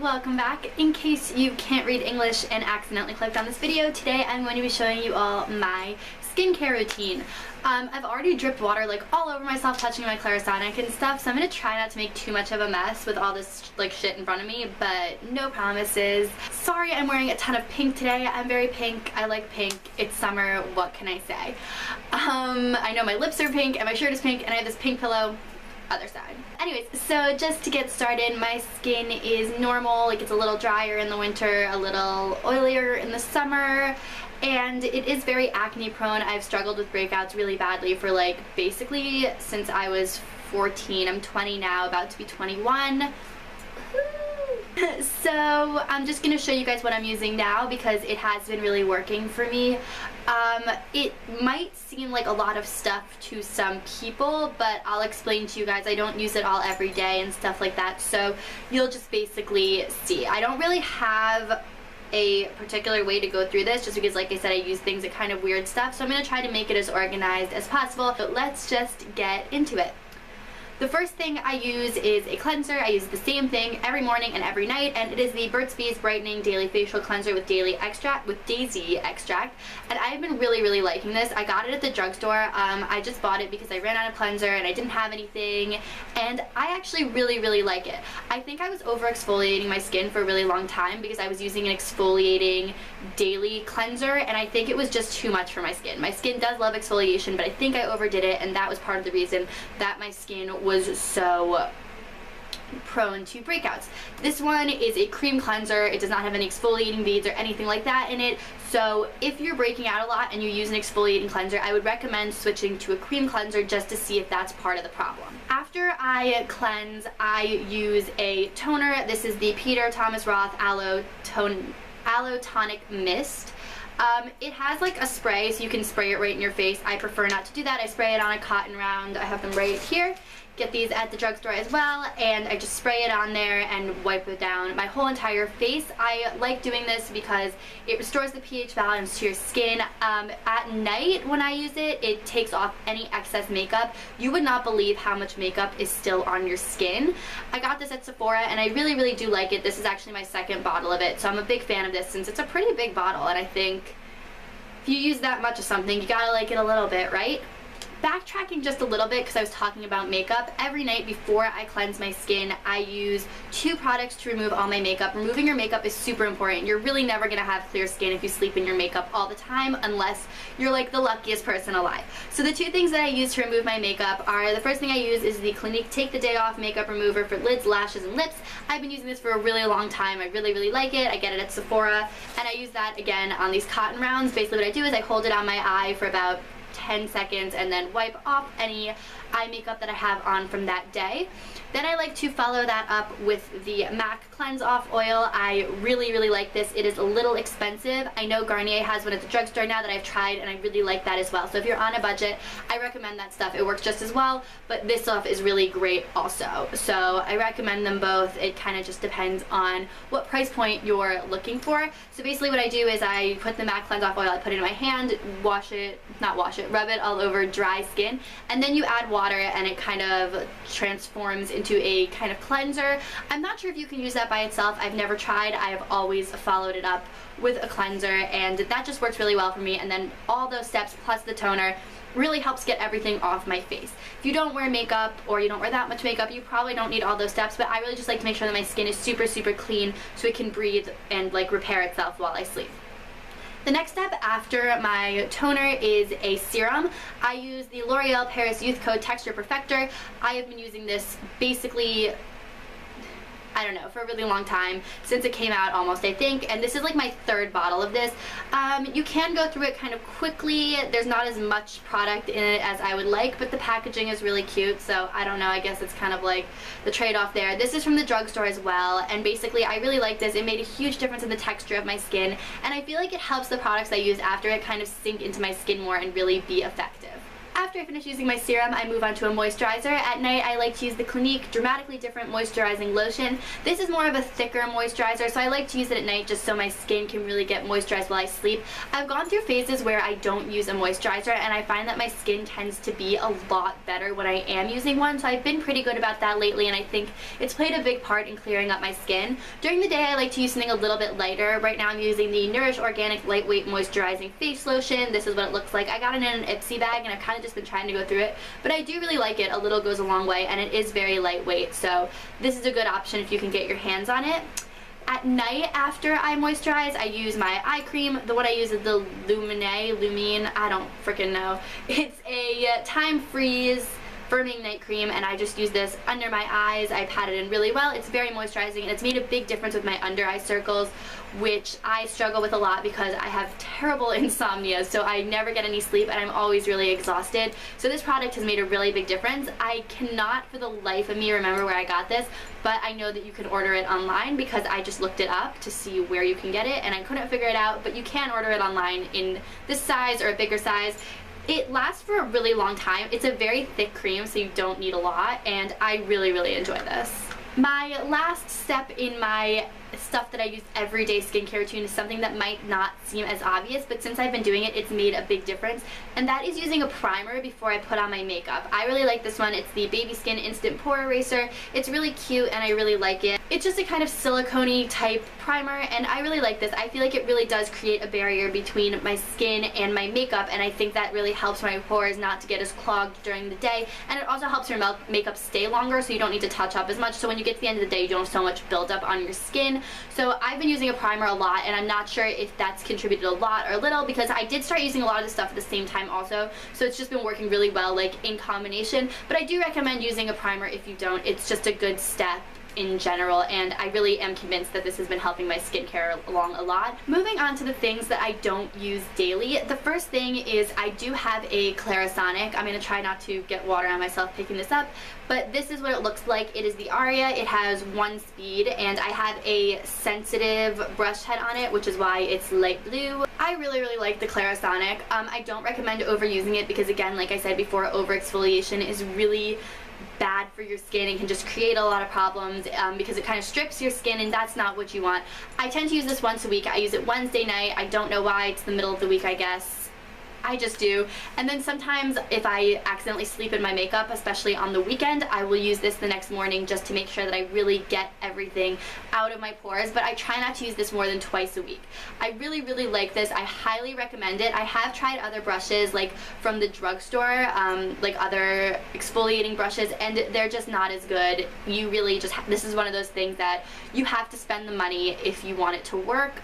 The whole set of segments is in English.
welcome back. In case you can't read English and accidentally clicked on this video, today I'm going to be showing you all my skincare routine. I've already dripped water like all over myself, touching my Clarisonic and stuff, so I'm going to try not to make too much of a mess with all this like shit in front of me, but no promises. Sorry I'm wearing a ton of pink today. I'm very pink. I like pink. It's summer. What can I say? I know my lips are pink and my shirt is pink and I have this pink pillow. Other side. Anyways, so just to get started, my skin is normal, like it's a little drier in the winter, a little oilier in the summer, and it is very acne prone. I've struggled with breakouts really badly for like basically since I was 14. I'm 20 now, about to be 21. So I'm just going to show you guys what I'm using now because it has been really working for me. It might seem like a lot of stuff to some people, but I'll explain to you guys. I don't use it all every day and stuff like that, so you'll just basically see. I don't really have a particular way to go through this just because, like I said, I use things at kind of weird stuff, so I'm going to try to make it as organized as possible. But let's just get into it. The first thing I use is a cleanser. I use the same thing every morning and every night, and it is the Burt's Bees Brightening Daily Facial Cleanser with daisy extract, and I've been really liking this. I got it at the drugstore. I just bought it because I ran out of cleanser and I didn't have anything, and I actually really like it. I think I was over exfoliating my skin for a really long time because I was using an exfoliating daily cleanser, and I think it was just too much for my skin. My skin does love exfoliation, but I think I overdid it, and that was part of the reason that my skin was so prone to breakouts. This one is a cream cleanser. It does not have any exfoliating beads or anything like that in it, so if you're breaking out a lot and you use an exfoliating cleanser, I would recommend switching to a cream cleanser just to see if that's part of the problem. After I cleanse, I use a toner. This is the Peter Thomas Roth Aloe Tonic Mist. It has like a spray, so you can spray it right in your face. I prefer not to do that. I spray it on a cotton round. I have them right here. Get these at the drugstore as well, and I just spray it on there and wipe it down my whole entire face. I like doing this because it restores the pH balance to your skin. At night when I use it, it takes off any excess makeup. You would not believe how much makeup is still on your skin. I got this at Sephora and I really do like it. This is actually my second bottle of it, so I'm a big fan of this since it's a pretty big bottle, and I think if you use that much of something, you gotta like it a little bit, right? Backtracking just a little bit because I was talking about makeup. Every night before I cleanse my skin, I use 2 products to remove all my makeup. Removing your makeup is super important. You're really never going to have clear skin if you sleep in your makeup all the time unless you're like the luckiest person alive. So the 2 things that I use to remove my makeup are, the first thing I use is the Clinique Take the Day Off Makeup Remover for lids, lashes, and lips. I've been using this for a really long time. I really like it. I get it at Sephora, and I use that again on these cotton rounds. Basically what I do is I hold it on my eye for about 10 seconds and then wipe off any eye makeup that I have on from that day. Then I like to follow that up with the MAC Cleanse Off Oil. I really like this. It is a little expensive. I know Garnier has one at the drugstore now that I've tried, and I really like that as well. So if you're on a budget, I recommend that stuff. It works just as well, but this stuff is really great also. So I recommend them both. It kind of just depends on what price point you're looking for. So basically what I do is I put the MAC Cleanse Off Oil, I put it in my hand, rub it all over dry skin, and then you add water and it kind of transforms into a kind of cleanser. I'm not sure if you can use that by itself. I've never tried. I have always followed it up with a cleanser, and that just works really well for me. And then all those steps plus the toner really helps get everything off my face. If you don't wear makeup or you don't wear that much makeup, you probably don't need all those steps, but I really just like to make sure that my skin is super clean so it can breathe and like repair itself while I sleep. The next step after my toner is a serum. I use the L'Oreal Paris Youth Code Texture Perfector. I have been using this basically, I don't know, for a really long time, since it came out almost, I think, and this is like my 3rd bottle of this. You can go through it kind of quickly. There's not as much product in it as I would like, but the packaging is really cute, so I don't know, I guess it's kind of like the trade-off there. This is from the drugstore as well, and basically I really like this. It made a huge difference in the texture of my skin, and I feel like it helps the products I use after it kind of sink into my skin more and really be effective. After I finish using my serum, I move on to a moisturizer. At night, I like to use the Clinique Dramatically Different Moisturizing Lotion. This is more of a thicker moisturizer, so I like to use it at night just so my skin can really get moisturized while I sleep. I've gone through phases where I don't use a moisturizer, and I find that my skin tends to be a lot better when I am using one, so I've been pretty good about that lately, and I think it's played a big part in clearing up my skin. During the day, I like to use something a little bit lighter. Right now, I'm using the Nourish Organic Lightweight Moisturizing Face Lotion. This is what it looks like. I got it in an Ipsy bag, and I've kind of just been trying to go through it, but I do really like it. A little goes a long way, and it is very lightweight, so this is a good option if you can get your hands on it. At night, after I moisturize, I use my eye cream. The one I use is the Lumine, I don't freaking know. It's a Time Freeze firming night cream, and I just use this under my eyes. I pat it in really well. It's very moisturizing, and it's made a big difference with my under eye circles, which I struggle with a lot because I have terrible insomnia, so I never get any sleep and I'm always really exhausted. So this product has made a really big difference. I cannot for the life of me remember where I got this, but I know that you can order it online because I just looked it up to see where you can get it, and I couldn't figure it out, but you can order it online in this size or a bigger size. It lasts for a really long time. It's a very thick cream, so you don't need a lot, and I really, really enjoy this. My last step in my stuff that I use everyday skincare routine is something that might not seem as obvious, but since I've been doing it, it's made a big difference, and that is using a primer before I put on my makeup. I really like this one. It's the Baby Skin Instant Pore Eraser. It's really cute and I really like it. It's just a kind of silicone-y type primer, and I really like this. I feel like it really does create a barrier between my skin and my makeup, and I think that really helps my pores not to get as clogged during the day, and it also helps your makeup stay longer, so you don't need to touch up as much, so when you get to the end of the day, you don't have so much buildup on your skin. So I've been using a primer a lot, and I'm not sure if that's contributed a lot or little, because I did start using a lot of this stuff at the same time also, so it's just been working really well, like, in combination. But I do recommend using a primer if you don't. It's just a good step in general, and I really am convinced that this has been helping my skincare along a lot. Moving on to the things that I don't use daily, the first thing is I do have a Clarisonic. I'm going to try not to get water on myself picking this up, but this is what it looks like. It is the Aria. It has 1 speed, and I have a sensitive brush head on it, which is why it's light blue. I really, really like the Clarisonic. I don't recommend overusing it because, again, like I said before, over-exfoliation is really bad for your skin and can just create a lot of problems because it kind of strips your skin, and that's not what you want. I tend to use this once a week. I use it Wednesday night. I don't know why. It's the middle of the week, I guess. I just do. And then sometimes if I accidentally sleep in my makeup, especially on the weekend, I will use this the next morning just to make sure that I really get everything out of my pores, but I try not to use this more than twice a week. I really, really like this. I highly recommend it. I have tried other brushes like from the drugstore, like other exfoliating brushes, and they're just not as good. You really just, this is one of those things that you have to spend the money if you want it to work.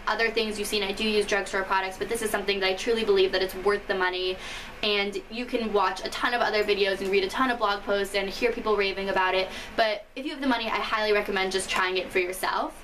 Other things you've seen, I do use drugstore products, but this is something that I truly believe that it's worth the money, and you can watch a ton of other videos and read a ton of blog posts and hear people raving about it, but if you have the money, I highly recommend just trying it for yourself.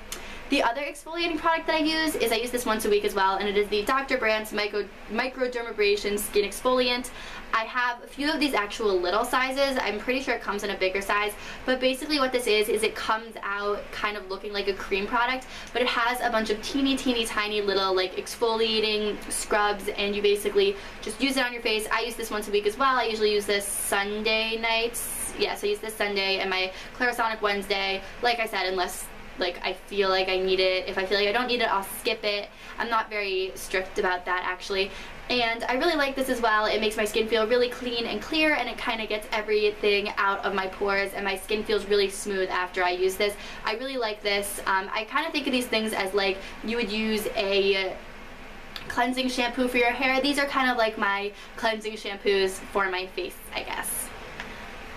The other exfoliating product that I use this once a week as well, and it is the Dr. Brandt's Microdermabrasion Skin Exfoliant. I have a few of these actual little sizes. I'm pretty sure it comes in a bigger size, but basically what this is it comes out kind of looking like a cream product, but it has a bunch of teeny tiny little like exfoliating scrubs, and you basically just use it on your face. I use this once a week as well. I usually use this Sunday nights. Yes, I use this Sunday and my Clarisonic Wednesday. Like I said, unless like I feel like I need it. If I feel like I don't need it, I'll skip it. I'm not very strict about that actually. And I really like this as well. It makes my skin feel really clean and clear, and it kind of gets everything out of my pores, and my skin feels really smooth after I use this. I really like this. I kind of think of these things as like you would use a cleansing shampoo for your hair. These are kind of like my cleansing shampoos for my face, I guess.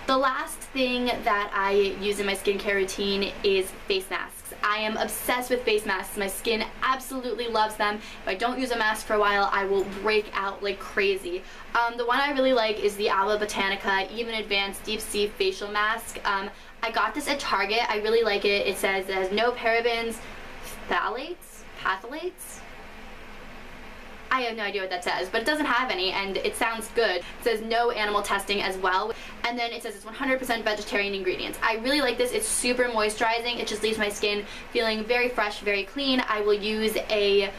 The last thing that I use in my skincare routine is face masks. I am obsessed with face masks. My skin absolutely loves them. If I don't use a mask for a while, I will break out like crazy. The one I really like is the Alba Botanica Even Advanced Deep Sea Facial Mask. I got this at Target. I really like it. It says it has no parabens, phthalates? I have no idea what that says, but it doesn't have any, and it sounds good. It says no animal testing as well, and then it says it's 100% vegetarian ingredients. I really like this. It's super moisturizing. It just leaves my skin feeling very fresh, very clean. I will use a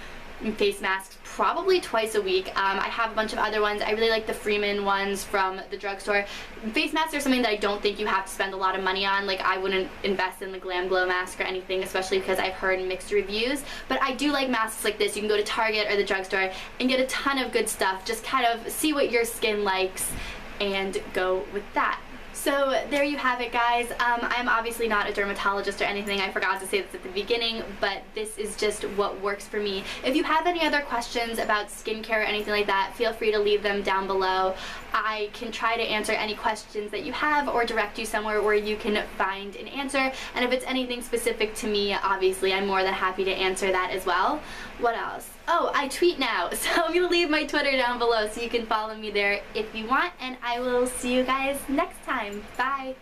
face masks probably twice a week. I have a bunch of other ones. I really like the Freeman ones from the drugstore. Face masks are something that I don't think you have to spend a lot of money on. Like, I wouldn't invest in the Glam Glow mask or anything, especially because I've heard mixed reviews. But I do like masks like this. You can go to Target or the drugstore and get a ton of good stuff. Just kind of see what your skin likes and go with that. So there you have it, guys. I'm obviously not a dermatologist or anything. I forgot to say this at the beginning, but this is just what works for me. If you have any other questions about skincare or anything like that, feel free to leave them down below. I can try to answer any questions that you have or direct you somewhere where you can find an answer. And if it's anything specific to me, obviously, I'm more than happy to answer that as well. What else? Oh, I tweet now, so I'm going to leave my Twitter down below so you can follow me there if you want, and I will see you guys next time. Bye!